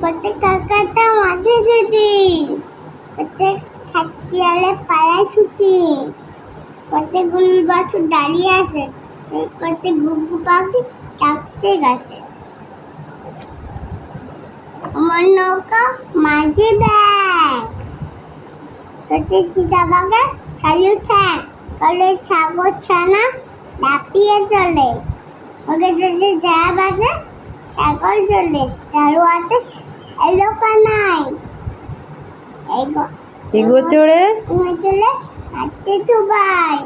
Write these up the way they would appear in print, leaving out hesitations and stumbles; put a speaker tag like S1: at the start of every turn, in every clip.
S1: প্রত্যেক কাকাটা মাঝে ছুটি, প্রত্যেক থাকিয়ালে পাড়ায় ছুটি, প্রত্যেক গরুর বাছুর দাঁড়িয়ে আছে, প্রত্যেক ঘুঘু পাখি ডাকতে গেছে। আমার নৌকা মাঝে ব্যাগ, প্রত্যেক চিতাবাঘে চালু ঠ্যাং, কলে সাগর ছানা লাফিয়ে চলে, ওকে যদি যা বাজে সাগর জলে, চারু হাতে এলো কানাই,
S2: ইগো চড়ে
S1: হাতে চুবাই,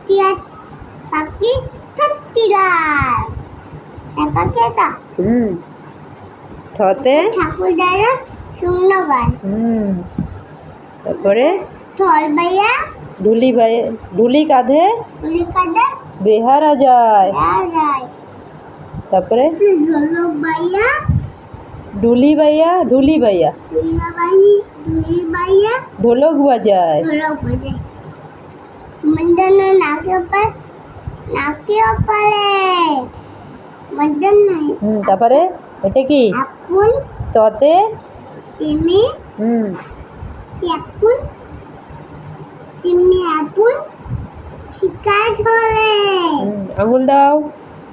S1: টিয়া পাখি থপটিরায়, পাখি এটা
S2: ঠতে
S1: ঠাকুর দ্বারা শূন্য গান,
S2: তারপরে
S1: ঢোল বাইয়া
S2: ঢুলি কাঁধে বেহারা যায়, তারপরে ঢুলি বাইয়া ঢোলক বাজায়,
S1: মন্ডনা নাকে মন্ডন নাই,
S2: তারপরে এটা কি
S1: আপন
S2: ততে
S1: তিমি আপন ঠিকা ঝোলে,
S2: আঙুল দাও,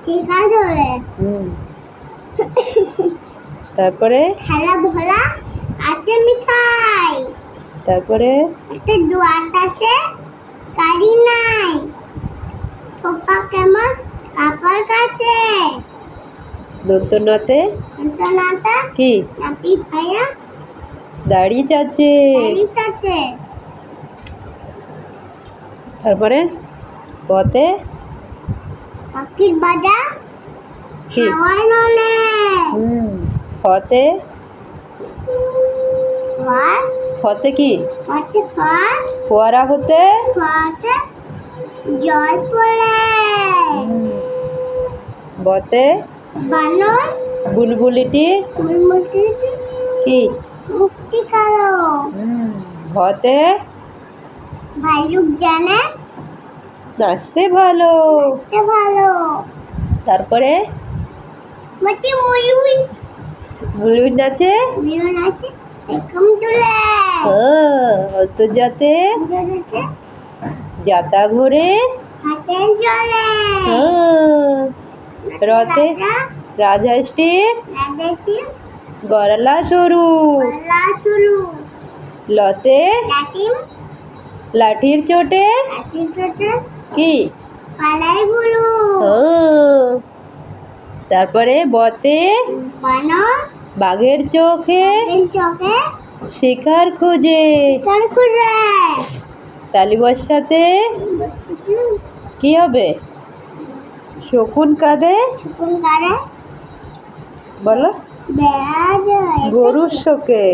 S1: ঠিকা ঝোলে,
S2: তারপরে
S1: খেলা ভোলা আছে মিঠাই,
S2: তারপরে
S1: একটা দুয়াত আছে কারি নাই, থোপা কেমন কাপড় কাছে,
S2: দন্তনাতে
S1: অন্তনাটা
S2: কি
S1: নাপি ভাইয়া
S2: দাড়ি চাচ্ছে, তারপরে পথে
S1: পাখির বাজা
S2: কি
S1: হাওয়ায় নলে,
S2: ফতে ফতে কি ফোয়ারা হতে
S1: জল পড়ে,
S2: বতে
S1: বানর
S2: বুলবুলিটি কি
S1: মুক্তি কালো,
S2: ভতে
S1: ভাইলুক জানে
S2: নাচতে ভালো, তারপরে
S1: মাটি
S2: মুলুর নাচে
S1: আছে এরকম তুলে,
S2: অন্তর্জাতে যাতা ঘোরে
S1: হাতে জলে,
S2: রথে রাজহাঁসটির গরলা সরু, লতে লাঠির চোটে কি
S1: পালাই গুরু,
S2: তারপরে বতে বাঘের চোখে শিকার খুঁজে, তালি বর্ষাতে কি হবে শকুন কাঁধে বলো গরুর শোকে।